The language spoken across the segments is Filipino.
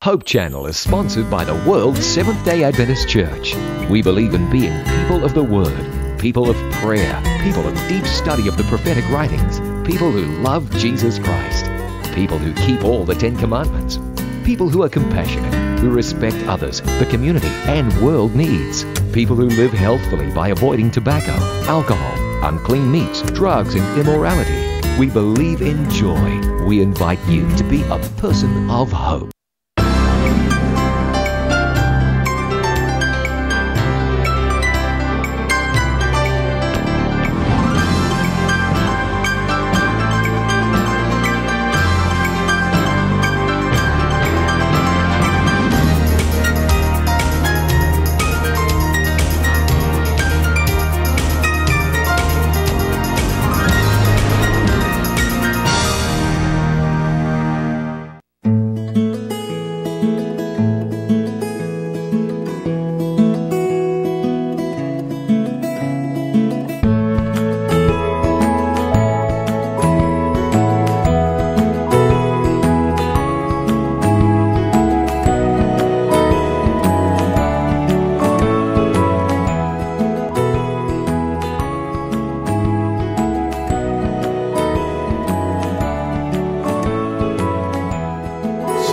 Hope Channel is sponsored by the World Seventh-day Adventist Church. We believe in being people of the Word, people of prayer, people of deep study of the prophetic writings, people who love Jesus Christ, people who keep all the Ten Commandments, people who are compassionate, who respect others, the community, and world needs, people who live healthfully by avoiding tobacco, alcohol, unclean meats, drugs, and immorality. We believe in joy. We invite you to be a person of hope.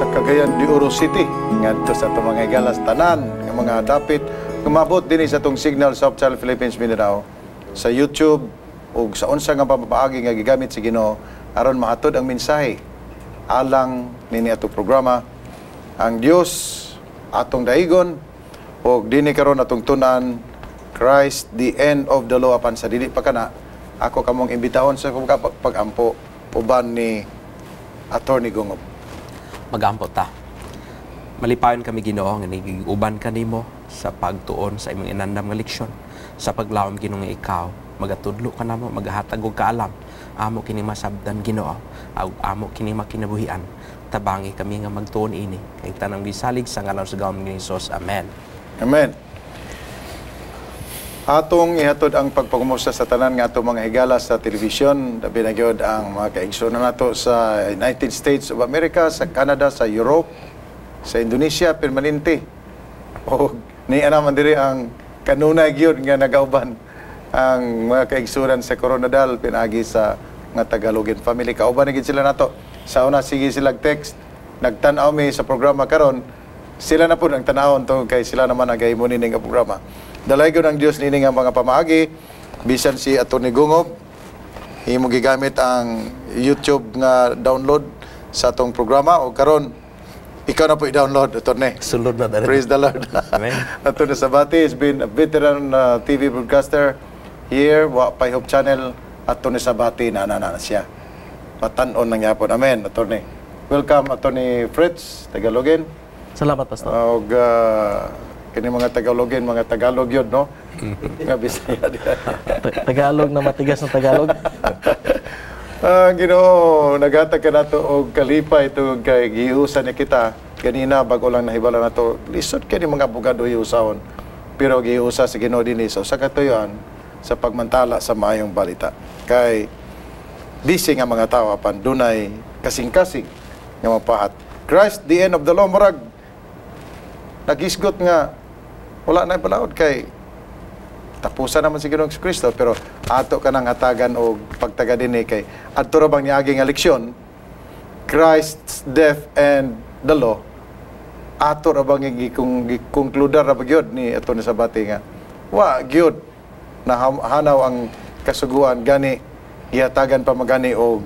Cagayan de Oro City ngadto sa itong mga igalas tanan ng mga dapit kumabot din sa itong signal sa Hope Channel Philippines Mindanao sa YouTube o sa unsa nga papaagi nga gigamit sa Ginoo aron mahatod ang mensahe alang nini atong programa ang Dios atong daigon o dinhi karon atong tunan Christ the end of the law apan sa dili pa kana ako kamong imbitahon sa pag-ampo uban ni Attorney Gungob. Magampo ta. Malipayon kami Ginoo nga nigiguban kanimo sa pagtuon sa imong inandam nga leksyon. Sa paglawom Ginoo nga ikaw, magatudlo ka namo, maghatag og kaalam. Amo kini masabdan Ginoo, amo kini makinabuhian. Tabangi kami nga magtuon ini kay tanang bisalig sa ngalan sa gawon ni Hesus. Amen. Amen. Atong ihatod ang pagpagumusta sa tanan nga atong mga higala sa telebisyon, labi na gyud ang mga kaigsunan nato sa United States of America, sa Canada, sa Europe, sa Indonesia permanente. O niya naman diri ang kanunay gyud nga nagauban ang mga kaigsunan sa Coronadal pinagi sa mga Tagalogin family. Kauban na gid sila nato. Sa una sige sila text, nagtan-aw mi sa programa karon. Sila na po ang tanawon to kay sila naman nagahimo ning programa. Dalay ko ng Diyos nini nga mga pamaagi, bisan si Attorney Gungob, himo gigamit ang YouTube nga download sa atong programa o karon ikaw na po i-download, Attorney. Sulod na dali. Praise the Lord. Amen. Attorney Sabati has been a veteran TV broadcaster here, Pay Hope Channel. Attorney Sabati, na siya. Patanon nang yapon. Amen, Attorney. Welcome, Attorney Fritz, Tagalogin. Salamat, Pastor. Kini mga Tagalogin, mga Tagalog yun, no? Nga Bisaya. Tagalog na matigas na Tagalog. Ginoo, naghatag ka nato og kalipay ito kay giusan ni kita. Ganina, bago lang nahibala na to, lisod ka ni mga abogado iusahon. Pero giusa sa Ginoo din so sa katuyuan, sa pagmantala sa maayong balita. Kay, busy nga mga tao, apan dunay kasing-kasing nga mapahat. Christ, the end of the law, murag, nagisgot nga wala na ipalaod kay tapusan naman si Ginoong Kristo pero ato ka nang hatagan o pagtaga dinhi kay adto ra bang niagi nga leksyon Christ's death and the law ato ra bang gikonkluda ra gyud ni ato ni Sabati nga wa gyud na hanaw ang kasuguan gani gihatagan pa magani og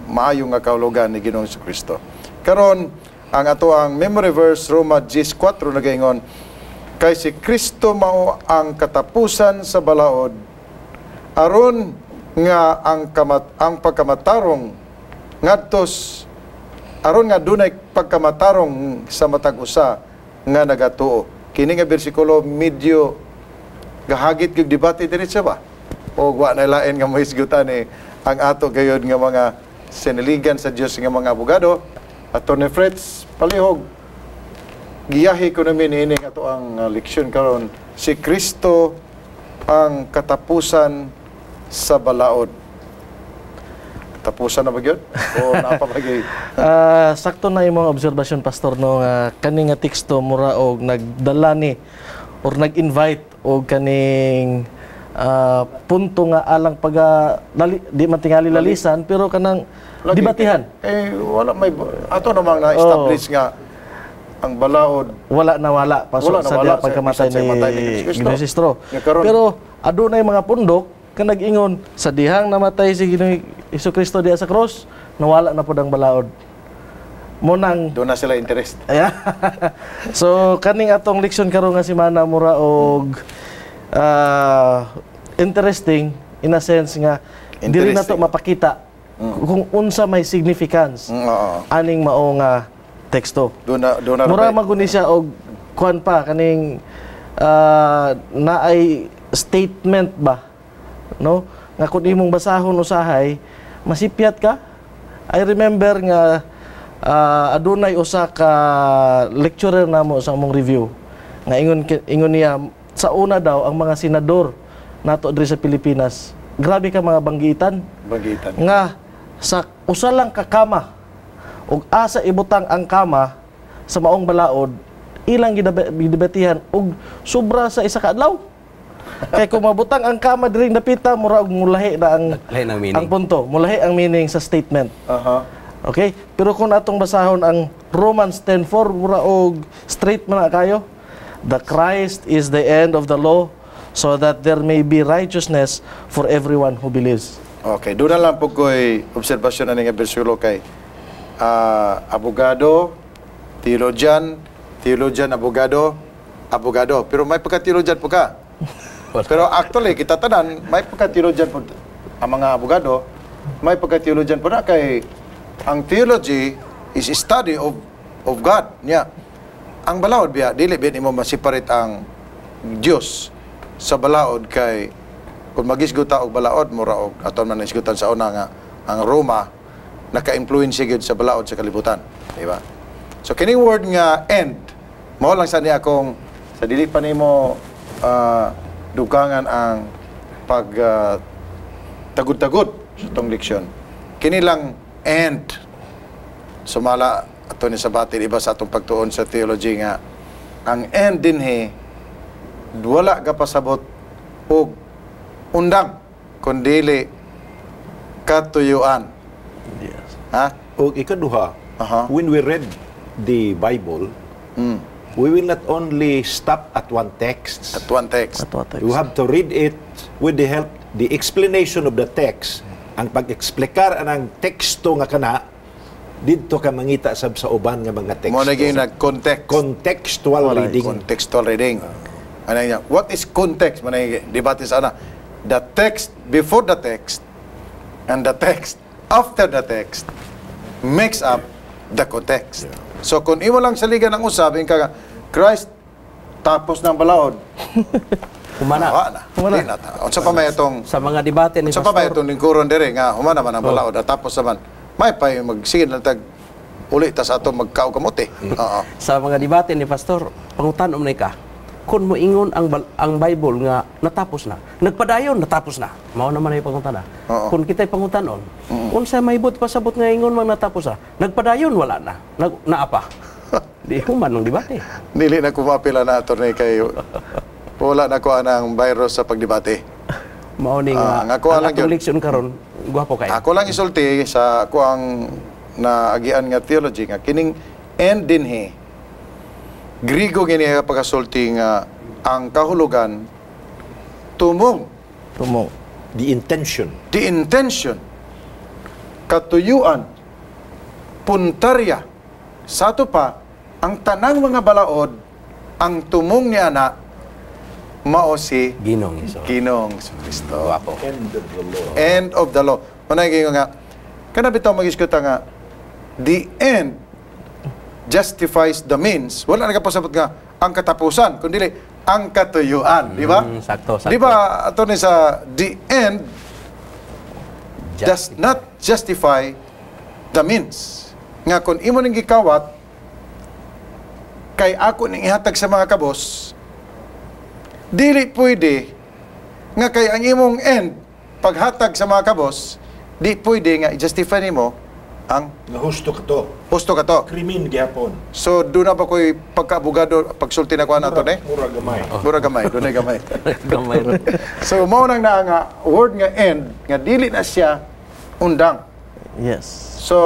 maayo nga kahulugan ni Ginoong Kristo. Karon ang ato ang memory verse Roma 10:4 nagaingon kay si Kristo mao ang katapusan sa balaod aron nga ang pagkamatarong ngadtos aron nga dunay pagkamatarong sa matag usa nga nagatuo. Kini nga bersikulo medyo gahagit gyud debate diretso ba o wa na lain nga mahisgutan ang ato gayud nga mga siniligan sa Dios nga mga abogado. Attorney Fritz, palihog giyahi ko namin ining ato ang leksyon karon si Kristo ang katapusan sa balaod. Tapusan na ba yun? O napapagay? Sakto na imong obserbasyon, pastor, no, nga kani nga teksto mura og nagdala ni or nag-invite og kaning punto nga alang di man tingali lalisan pero kanang dibatihan. Wala may ato namang na-establish nga ang balaod wala pastor sa diya pagkamatay ni Ginoong Sistro. Pero adunay mga pundok ka nag-ingon sa dihang namatay si Ginoong Jesucristo diya sa cross, nawala na pud ang balaod. Munang doon na sila interest. So kaning atong leksyon karon nga semana mura og interesting in a sense nga dili na to mapakita kung unsa may significance aning mao nga teksto. Doon na mura maguni siya og kuan pa kaning naay statement ba, no, nga kun imong basahon usahay masipyat ka. I remember nga adunay usa ka lecturer namo sa among review nga ingon niya sa una daw ang mga senador nato diri sa Pilipinas grabe ka mga banggitan nga sa usa lang ka kama ug asa ibutang ang kama sa maong balaod ilang gidebatihan ug sobra sa isa ka adlaw. Kay kung mabutang ang kama diri napita mura og mulahi na ang punto, mulahi ang meaning sa statement. Okay? Pero kung atong basahon ang Romans 10:4 mura og straight man na kayo. The Christ is the end of the law so that there may be righteousness for everyone who believes. Okay, doon na lang po ko'y obserbasyon na nga bersikulo kay abogado, theologian, abogado. Pero may pagka-theologian po ka. Pero actually, kita tanan, may pagka-theologian po ang mga abogado, may pagka-theologian po na kay ang theology is study of God. Yeah. Ang balaod biya, dili biya mo ma-separate ang Diyos sa balaod kay kung magisguta og balaod mura og aton man isgutan sa una nga ang Roma naka-influence gyud sa balaod sa kalibutan, di ba? So kining word nga end mao lang sa niya akong sa dili pa nimo dugangan ang pag tagud-tagud sa tong leksyon. Kini lang end sumala ato ni sa batin iba sa atong pagtuon sa theology nga ang end dinhi wala ka pasabot og undang kundili katuyuan. Yes. Ha? O ikaduha, when we read the Bible, we will not only stop at one text. At one text. You have to read it with the help, the explanation of the text. Ang pag-eksplikar anang teksto nga kana, dito ka mangita sa uban nga mga teksto. Mo naging nag-context. Contextual reading. Contextual reading. Ano niya? What is context? Mo naging debate sana. The text before the text and the text after the text makes up the context. Yeah. So kung imo lang saligan ang usab ka Christ tapos ng balaod. Humana. Unsa pa may itong sa mga debate ni Pastor? Unsa pa may itong lingkuron dire nga humana man ang balaod at tapos naman may pa magsigid lang tag uli ta sa ato magkaw kamote. Sa mga debate ni Pastor, pangutan-om ni ka. Kung moingon ang Bible nga natapos na, nagpadayon natapos na. Mao naman ay pangutan na. Kung kita'y pangutan-on, unsa may but pasabot nga ingon mang natapos na, nagpadayon wala na. Naapa. Di human ng debate. Dili na kumapila na attorney kayo. Wala na ko anang virus sa pagdebate. Mao ni nga ang atong leksyon karon, gwapo kay. Ako lang isulti sa ako ang naagian nga theology nga kining end dinhi Grigo gini pagkasulti nga ang kahulugan tumong. The intention. The intention. Katuyuan. Puntarya. Sa ito pa, ang tanang mga balaod, ang tumong niya na mao si Ginong Iso. Ginong Kristo. Guwapo. End of the law. End of the law. Manay nga, kanabitaw mag-iskuta nga, the end justifies the means. Wala nagpasabot nga ang katapusan, kundi ang katuyuan, di ba? Sakto. Di ba ato ni sa the end does not justify the means. Nga kung imo ning gikawat kay ako ning ihatag sa mga kabos, dili pwede nga kay ang imong end paghatag sa mga kabos di pwede nga i-justify nimo ang Nga husto ka to. husto ka to. Krimen gyapon. So doon na ba ko'y pagka-abogado pagsulti na ko nato ni? Mura gamay. Mura gamay, doon ay gamay. Gamay ron. So mao nang naa nga word nga end nga dili na siya undang. Yes. So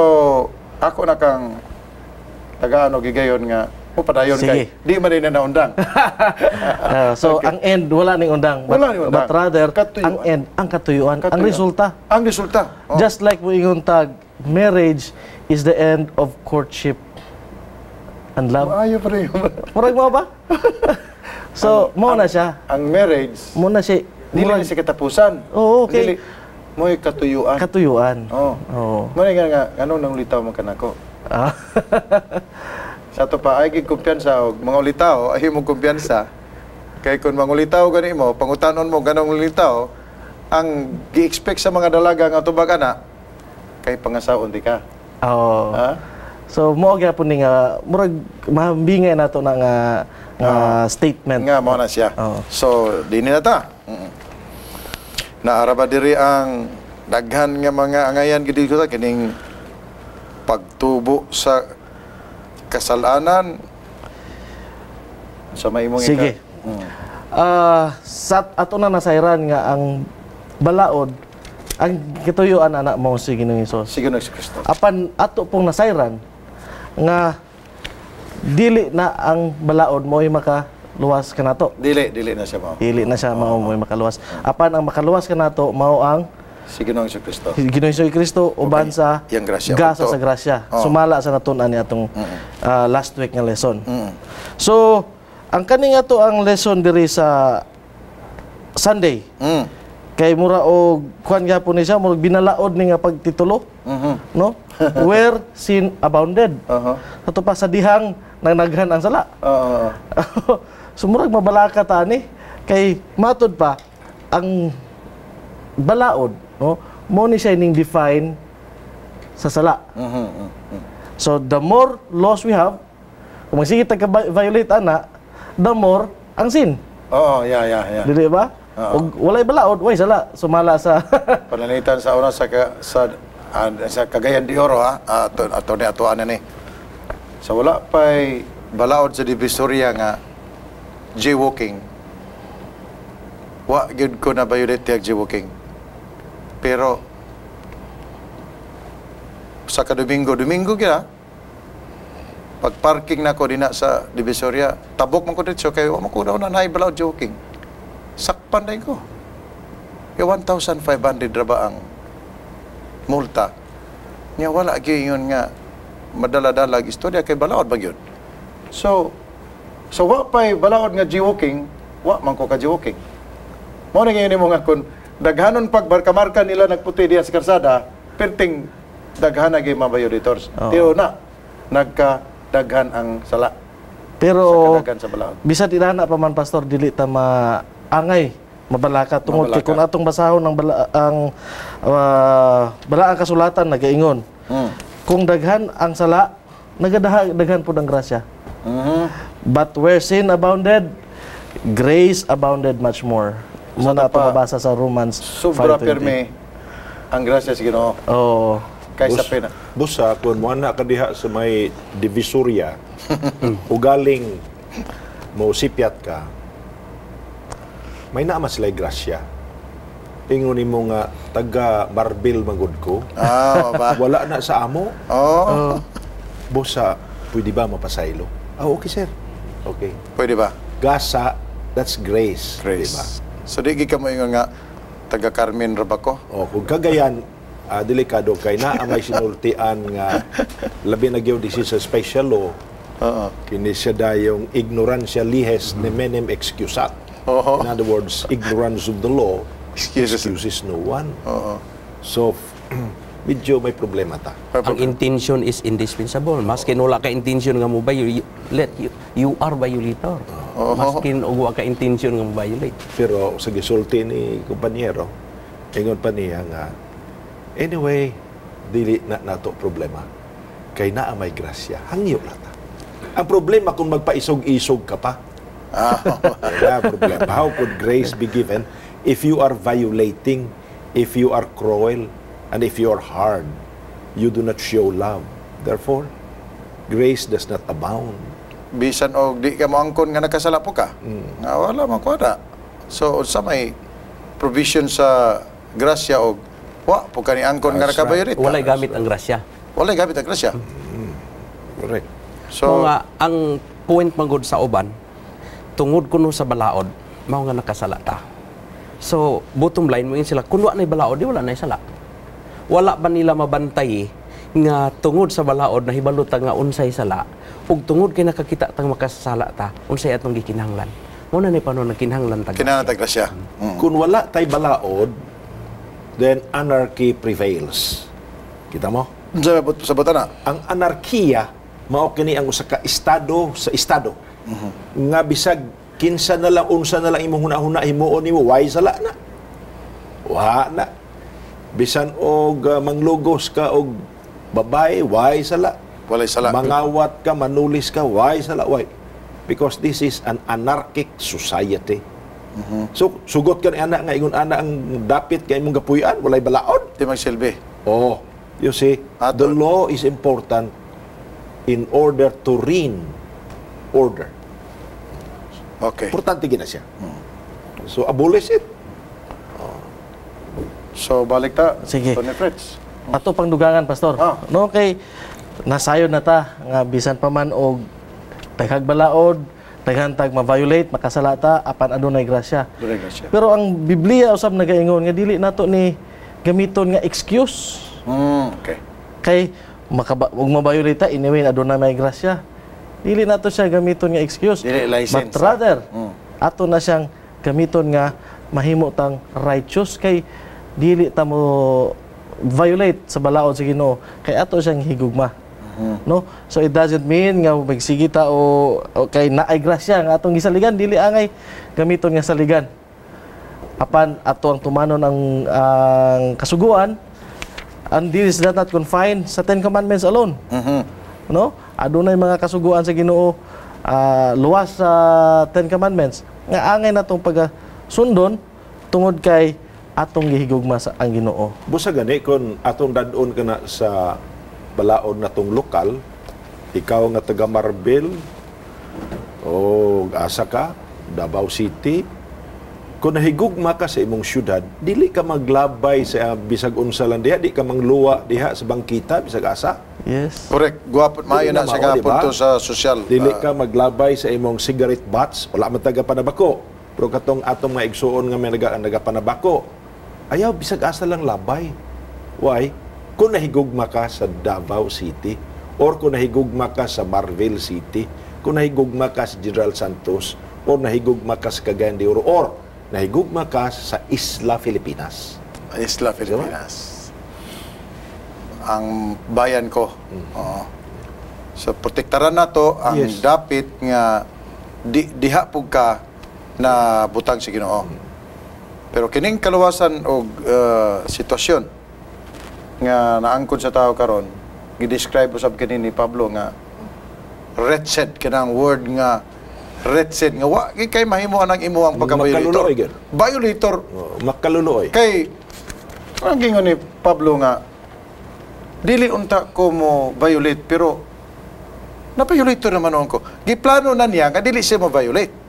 ako na kang taga-ano gigayon nga padayon Sige. kay di man rin na undang. So, ang end, wala ning undang. Wala ning undang. But rather, Katuyuan. ang end, ang katuyuan, ang Katuyuan. resulta. Ang resulta. Oh. Just like moingon tag, marriage is the end of courtship and love. Maayo pa rin. Murag mo ba? So, mo na siya. Ang marriage Mo na siya. dili na Murag siya katapusan. Oo, okay. Dili mo'y katuyuan. katuyuan. Oh. Oo. Mali nga ano nang ulitaw man kanako. Ah. Sa to pa ay gid kumpiyansa og mga ulitaw ay mo kumpiyansa. Kay kun mga ulitaw gani mo, pangutanon mo ganong ulitaw, ang gi-expect sa mga dalaga nga tubag ana kay pangasaon di ka. Oo. Ha? So, mo gyapon ni nga murag mahambingay nato na nga statement. Nga mo na siya. Oo. So, dinhi na ta. Naara ba diri ang daghan nga mga angayan gid ko ta kining pagtubo sa kasalanan sa maimong Sige. Sa ato na nasayran nga ang balaod ang kituyuan anak mo si Ginoong Hesus. Sige na si Kristo. Apan ato pong nasayran nga dili na ang balaod mo ay makaluwas kanato. Dili na siya mao. Dili na siya mao mo ay makaluwas. Apan ang makaluwas kanato mao ang Sige na si Kristo. Ginoong Hesus Kristo uban Okay. sa Yang grasya. gasa Ito. sa grasya. Oh. Sumala sa natun-an ni atong last week nga lesson. Mm. So, ang kaning ato ang lesson diri sa Sunday. Mm. Kay mura og kuan gyapon ni siya murag binalaod ni nga pagtitulo, Mhm. no? Where sin abounded. Aha. Ato pa sa dihang nanaghan ang sala. Oo. So murag mabalaka ta ni kay matud pa ang balaod, no? Mo ni siya ning define sa sala. Mhm. So the more laws we have, kung magsige violate ana, the more ang sin. Oo, yeah. Dili ba? Oo. Og walay balaod, way sala sumala sa Panalitan sa una sa sa Cagayan de Oro ha. Ato ni ato ana ni. So wala pay balaod sa Divisoria nga jaywalking. Wa gyud ko na violate tiyag jaywalking. Pero sa Domingo gyud pag parking na ko dina sa Divisoria, tabok man ko dito kay wa man ko na naay balaod jaywalking. Sakpan na ko. Yung 1,500 raba ang multa. Nga wala yun nga madala-dalag istorya kay balaod ba yun? So wa pa'y balaod nga jaywalking, wa man ko ka jaywalking. Mo na ngayon mo nga kung daghanon pag marka-marka nila nagputi diya sa karsada, perting daghan na gyud mga violators. Oo. Tiyo na nagkadaghan ang sala pero sa kadaghan sa balaod. bisa dinana pa man pastor dili ta maangay mabalaka tungod kay Mabalaka. kung atong basahon ang balaang kasulatan nagaingon. Kung daghan ang sala, nagadaghan pud ang grasya. Mhm. But where sin abounded, grace abounded much more. Mo na pa, mabasa sa Romans Sobra 5:20. pirme ang grasya sa Ginoo Oh. kaysa pena. Busa, kung mo na ka diha sa may Divisoria, ugaling mo sipyat ka, may naama sila grasya. Ingon mo nga, taga Marbil magud ko, Ba? wala na sa amo, Oh, busa, pwede ba mapasaylo? Okay sir. Okay. pwede ba? Gasa, that's grace. Grace. Diba? So di ka mo ingon nga taga Carmen ra ba ko? O, kung kagayan, delikado kay na ang may sinultian nga labi na gyud this is a special law. Oo. Kini siya dayong ignorancia lihes nemenem excusat. Oo. In other words, ignorance of the law Excuses. excuses no one. Oo. So, medyo may problema ta. Ang intention is indispensable. Maskin wala ka intention nga mo violate, you are violator. Maskin wala ka intention nga mo violate. Pero sa gisulti ni kumpanyero, ingon pa niya nga, anyway, dili na nato problema. Kay naa may grasya. Hangyo lata. Ang problema kung magpaisog-isog ka pa. Wala problema. How could grace be given if you are violating, if you are cruel, And if you're hard, you do not show love. Therefore, grace does not abound. Bisan og di ka moangkon nga nakasala po ka. Nga wala man kuwada. So unsa may provision sa grasya og wa po kani angkon nga That's nakabayarit. Walay gamit ang grasya. Walay gamit ang grasya. Correct. So Mga ang point manggod sa uban, tungod kuno sa balaod, mao nga nakasala ta. So, bottom line mo sila, kung wala na balaod, di wala na sala. Wala ba nila mabantay nga tungod sa balaod na hibalot ta nga unsay sala, ug tungod kay nakakita tang makasala ta, unsay atong gikinahanglan. Mo na ni panon nagkinahanglan ta. kinahanglan ta grasya. Kung wala tay balaod, then anarchy prevails. Kita mo? Sa butana. Ang anarkiya, mao kini ang usa ka estado sa estado. Nga bisag kinsa na lang unsa na lang imong hunahuna himuon nimo way sala na. Wa na. Bisan og manglugos ka og babae, way sala. Walay sala. Mangawat ka, manulis ka, way sala, way. Because this is an anarchic society. So, sugot ka ni anak nga ingon anak ang dapit kay imong gapuy-an, walay balaod. Di magsilbi. Oh, you see, the law is important in order to reign order. Okay. Importante gina siya. So, abolish it. So balik ta. Sige. Tony Fritz. Ato pang dugangan, Pastor. Ah. No, kay nasayod na ta nga bisan pa man og daghang balaod, daghang tag ma-violate, makasala ta apan adunay grasya. Walay grasya. Pero ang Biblia usab nagaingon nga dili nato ni gamiton nga excuse. Okay. Kay ug ma-violate ta anyway adunay may grasya. Dili nato siya gamiton nga excuse. Dili license. But rather, ato na siyang gamiton nga mahimo tang righteous kay dili ta mo violate sa balaod sa Ginoo kay ato siyang higugma. No? So it doesn't mean nga magsige ta o kay naay grasya nga atong gisaligan dili angay gamiton nga saligan. Apan ato ang tumanon ang kasuguan, and this is not confined sa Ten Commandments alone. No? Adunay mga kasuguan sa Ginoo luwas sa Ten Commandments nga angay natong pagasundon tungod kay atong gihigugma sa ang Ginoo. Busa gani kung atong dadon ka na sa balaod na tong lokal, ikaw nga taga Marbel o asa ka, Davao City, kung nahigugma ka sa imong syudad, dili ka maglabay sa bisag unsa lang diha, di ka mangluwa diha sa bangkita bisag asa. Yes. Correct. Guwapot maayo na Dili sa mao, diba? punto sa social. Dili ka maglabay sa imong cigarette butts, wala man taga panabako. Pero katong atong mga igsuon nga may nagapanabako, ayaw bisag asa lang labay. Why? Kung nahigugma ka sa Davao City, or kung nahigugma ka sa Marvel City, kung nahigugma ka sa General Santos, or nahigugma ka sa Cagayan de Oro, or nahigugma ka sa Isla Filipinas. Isla Filipinas. Ang bayan ko. Oo. So protektaran nato ang Yes. dapit nga diha pug ka na butang sa Ginoo. Pero kining kaluwasan og sitwasyon nga naangkon sa tao karon, gi-describe usab kini ni Pablo nga wretched kanang word nga wretched nga wa kay mahimo ang imuhang pagka-violator. Makaluluoy, gid. Violator Makaluluoy. kay ang gingon ni Pablo nga dili unta ko mo violate pero na-violate naman ko. Giplano na niya nga dili siya mo violate.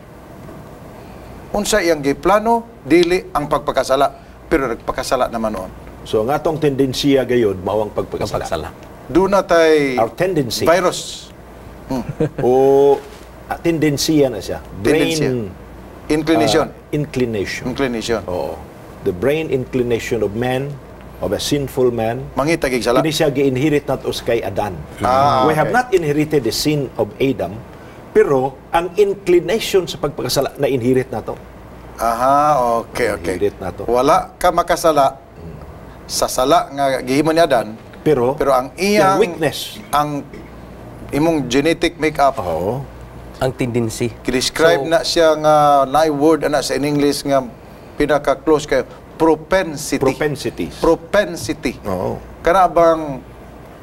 Unsa iyang giplano dili ang pagpakasala pero nagpakasala naman noon. So, ang atong tendensiya gayod, mao ang pagpakasala. Pagsala. Do na tay Our tendency. virus. O tendensiya na siya. Tendensiya. Brain Inclination. inclination. Inclination. Oo. The brain inclination of man, of a sinful man, Mangita gig sala. hindi siya gi-inherit nato sa kay Adan. Ah, We have okay. not inherited the sin of Adam, pero ang inclination sa pagpakasala na inherit nato. Aha, okay, okay. Inherit nato. Wala ka makasala sa sala nga gihimo ni Adan, Pero pero ang yung iyang weakness, ang imong genetic makeup oo, Ang tendency. describe So, na siya nga na word ana sa in English nga pinaka close kay propensity. propensities. Propensity. Oo. Kana bang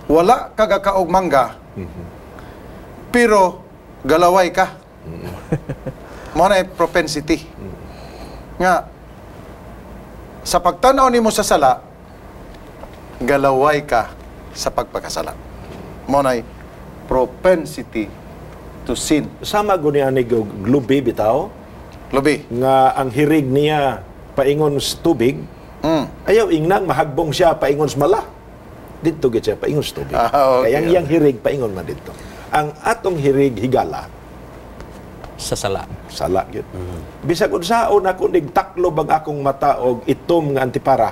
wala ka gakaog mangga pero galaway ka. Mo na propensity. Nga sa pagtanaw nimo sa sala galaway ka sa pagpakasala. Monay propensity to sin. Sama guni ani glubi bitaw Lubi. nga ang hirig niya paingon sa tubig. Ayaw ingnang mahagbong siya paingon sa mala. Dito gid siya paingon sa tubig. Okay. Kaya ang iyang hirig paingon man dito. Ang atong hirig higala Sa sala. sala gyud. Bisag unsaon ako nigtaklo bang akong mata og itom nga antipara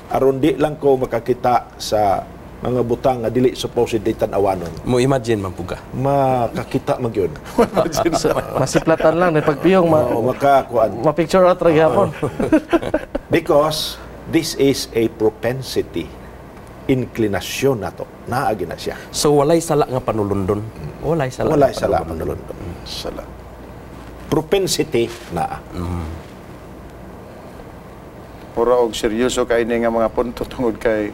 aron di lang ko makakita sa mga butang nga dili supposedly tan-awanon. Mo imagine man puga. Makakita man gyud. Masiplatan lang, pagpiyong, Makakuan. ma-picture out rin hapon. Because this is a propensity, inclination nato. Naagi na siya. So walay sala nga panulundon. Walay sala. Wala nga sala panulundon. manulundon. Sala. Propensity na. Pura og seryoso kay ni nga mga punto tungod kay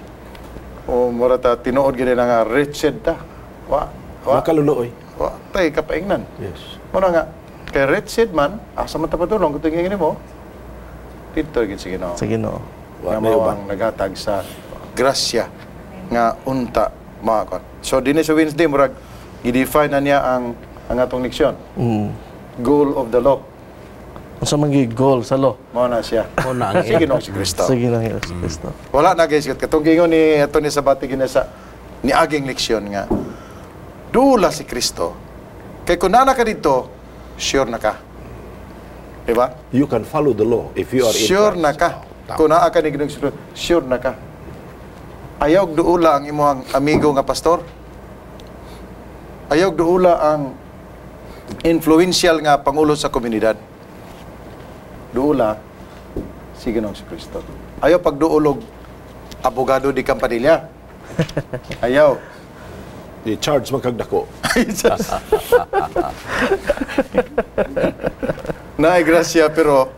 o mura ta tinuod gid na nga wretched ta. Wa Makaluluoy. wa tay kapaingnan. Yes. Muna nga kay wretched man asa man ta patulong kung tingin mo. Dito gid sige no. Sige, no. Nga May mao uban. ang naghatag sa grasya nga unta makakon. So dinhi sa Wednesday murag i-define na niya ang atong leksyon. Goal of the law. Unsa man gyud goal sa law? Mao na siya. Mao na ang Sige no si Kristo. Sige na Hesus Kristo. Wala na guys, katong gingon ni ato ni Sabati ginasa ni aging leksyon nga dula si Kristo. Kay kun nana ka dito, sure na ka. Di ba? You can follow the law if you are in Sure Christ. na ka. Kung naa ka ni Ginoong Kristo, sure na ka. Ayaw duula ang imong amigo nga pastor. Ayaw duula ang influential nga pangulo sa komunidad. Duula si Ginoong Kristo. Ayaw pagduulog abogado di Campanilla. Ayaw. Di charge man kag dako. Naay grasya pero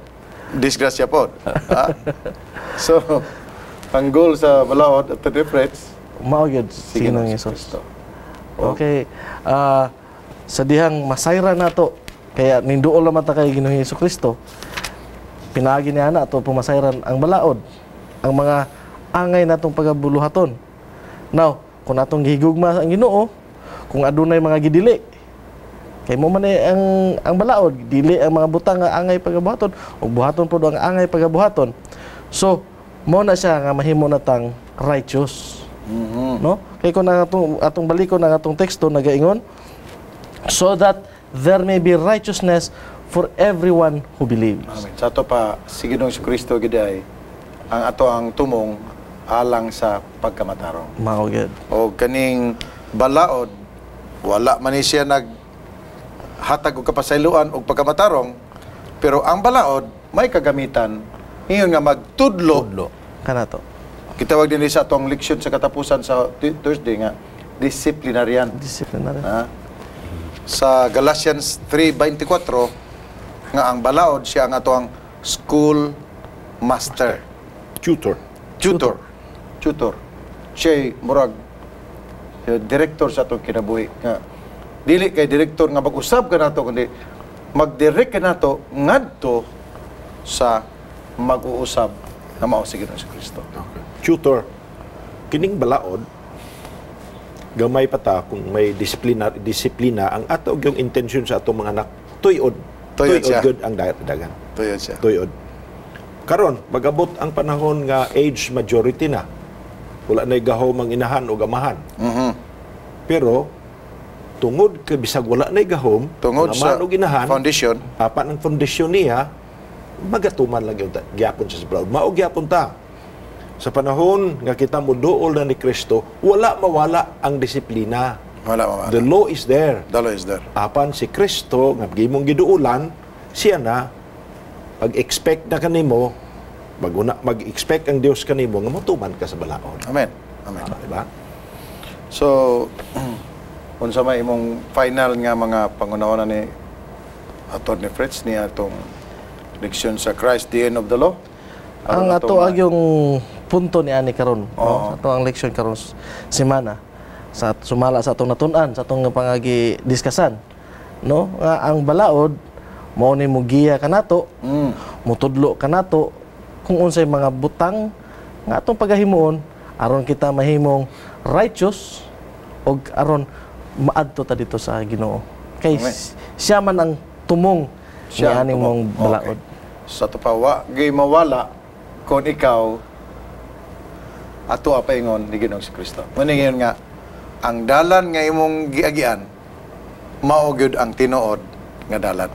disgrasya po. Ha? So, ang goal sa balaod at the difference, Mao gyud sige nang Hesus. Okay. Sa dihang masayra nato kaya ninduol naman ta kay Ginoong Hesus Kristo. Pinaagi niya na ato pumasayran ang balaod, ang mga angay natong pagabuluhaton. Now, kung atong gihigugma ang Ginoo, kung adunay mga gidili, kay mo man ang balaod, dili ang mga butang nga angay pagabuhaton, ug buhaton pod ang angay pagabuhaton. So, mo na siya nga mahimo natang righteous. No? Kay kung atong balikon ang atong teksto nagaingon, so that there may be righteousness for everyone who believes. amen. Sa ato pa, si Ginoong Kristo giday ang ato ang tumong alang sa pagkamatarong. Mao gyud. O kaning balaod, wala man ni siya hatag og kapasayloan og pagkamatarong, pero ang balaod may kagamitan ingon nga magtudlo. Kanato. Kitawag din sa atong leksyon sa katapusan sa Thursday nga disciplinarian. Disciplinary. Ha? Sa Galatians 3:24 nga ang balaod siya ang atong school master, Tutor. tutor. Siya murag director sa atong kinabuhi nga dili kay direktor nga mag-usab ka nato kundi mag-direct ka nato ngadto sa mag-uusab na mao si Ginoong Kristo. Tutor. Kining balaod, gamay pa ta kung may disiplina ang ato yung intention sa atong mga anak. Tuyod siya. good ang dagan. Tuyod siya. Tuyod. Karon, magabot ang panahon nga age majority na. Wala na gahom ang inahan o gamahan. Pero, tungod ka bisag wala na gahom, Tungod sa o ginahan, foundation, apan ang foundation niya, magatuman lang yun, gyapon siya sa brown. Mao gyapon ta. Sa panahon nga kita mo duol na ni Kristo, wala mawala ang disiplina. wala. The law is there. The law is there. Apan si Kristo, nga gimong giduulan, siya na, pag-expect na kanimo, mag-expect ang Dios kanimo, nga matuman ka sa balaod. Amen. Amen. Diba? So, unsa may imong final nga mga pangunahon ni Atty. Fritz ni atong leksyon sa Christ, the end of the law? Ang ato yung punto ni ani karon, Oo. ato ang leksyon karon semana sa sumala sa atong natun-an, sa atong pangagi diskasan, no? Nga ang balaod mao ni mugiya kanato, mutudlo kanato kung unsay mga butang nga atong pagahimuon aron kita mahimong righteous og aron maadto ta dito sa Ginoo. Kay Amen. siya man ang tumong ni Siya ang aning mong tumong. balaod. Sa tupawa, gay mawala kung ikaw ato apaingon ni Ginoong Kristo. Maningon nga, ang dalan nga imong giagian, mao gyud ang tinuod nga dalan.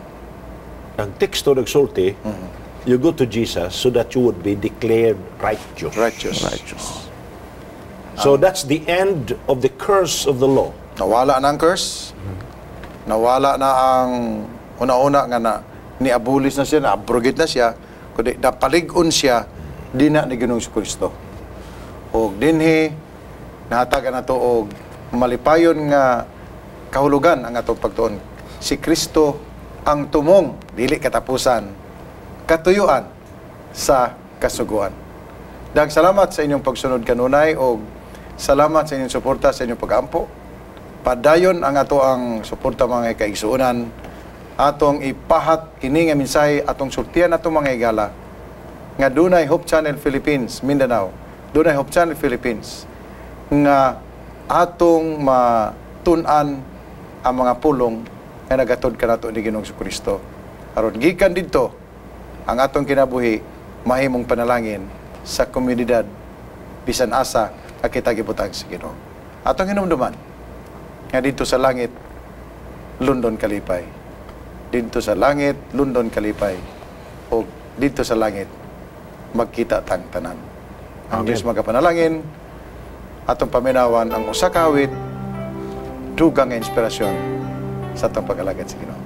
Ang teksto nagsulti, you go to Jesus so that you would be declared righteous. Righteous. So that's the end of the curse of the law. Nawala na ang curse. Nawala na ang una-una nga na ni-abulis na siya, na-abrogate na siya, kundi napalig-on siya, di na ni Ginoong Kristo. O dinhi, nahatagan na to og malipayon nga kahulugan ang atong pagtuon. Si Kristo ang tumong, dili katapusan, katuyuan sa kasuguan. Dag salamat sa inyong pagsunod kanunay o salamat sa inyong suporta sa inyong pag-ampo. Padayon ang ato ang suporta mga kaigsuunan, atong ipahat kini nga mensahe atong sultian atong mga higala nga dunay Hope Channel Philippines Mindanao, dunay Hope Channel Philippines nga atong matun-an ang mga pulong nga nagatod kanato ni Ginoong Kristo. Aron gikan didto ang atong kinabuhi mahimong panalangin sa komunidad bisan asa nga kita gibutang sa Ginoo. Atong hinumduman nga dito sa langit London kalipay. Dito sa langit London kalipay. O dito sa langit magkita tang tanan. Ang Diyos magapanalangin atong paminawan ang usa ka awit dugang nga inspirasyon sa atong pag-alagad sa Ginoo.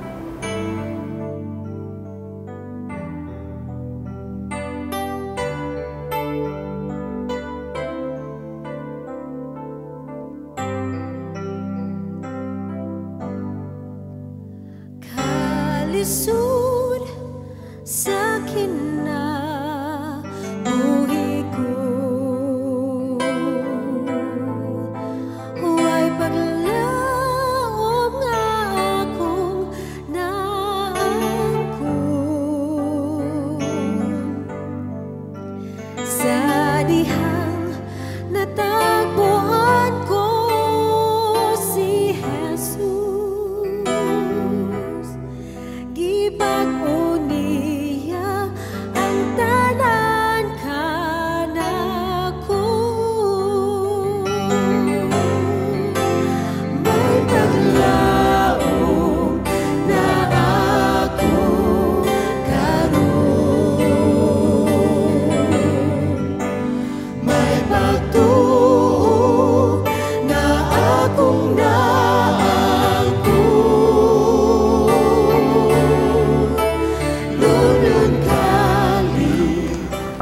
Kalisod sa kinabuhi ko, huwag paglaom nga akong naangkon sa dihang natagpuan ko si Jesus. Gibag-o niya ang tanan kanako. May paglaom na ako karon. May pagtuo na akong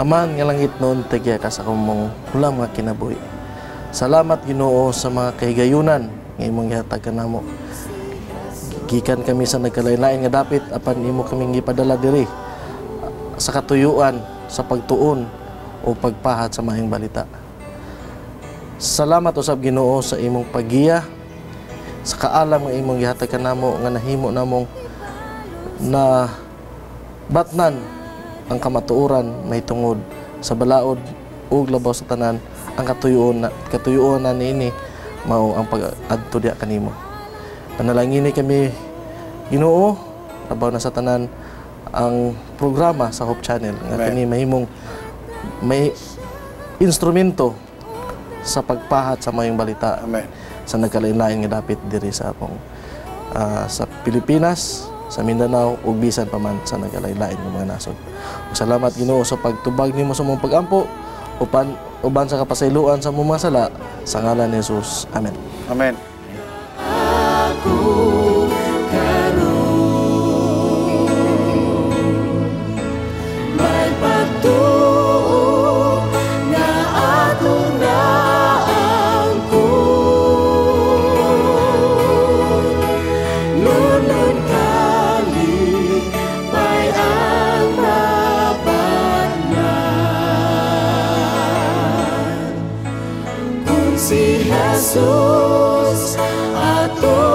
Aman nga langit noon, tigya ka sa kumong hulam nga kinabuhi. Salamat Ginoo sa mga kahigayunan nga imong gihatag kanamo. Gikan kami sa nagkalain-lain nga dapit apan imo kaming gipadala diri sa katuyuan, sa pagtuon o pagpahat sa mahing balita. Salamat usab Ginoo sa imong paggiya sa kaalam nga imong gihatag kanamo nga nahimo namong na batnan ang kamatuoran may tungod sa balaod ug labaw sa tanan ang katuyuon na niini mao ang pag-adto diha kanimo. Panalangini kami Ginoo labaw na sa tanan ang programa sa Hope Channel nga kini mahimong may instrumento sa pagpahat sa mayong balita. Amen. Sa nagkalain-lain nga dapit diri sa akong sa Pilipinas, sa Mindanao ug bisan pa man sa nagkalain-lain nga mga nasod. Salamat Ginoo sa pagtubag nimo sa mong pagampo uban sa kapasayloan sa mong mga sala sa ngalan ni Jesus. Amen. Amen. May pagtuo na akong naangkon. Lulod kalipay ang mabatnan. Kung si Jesus ato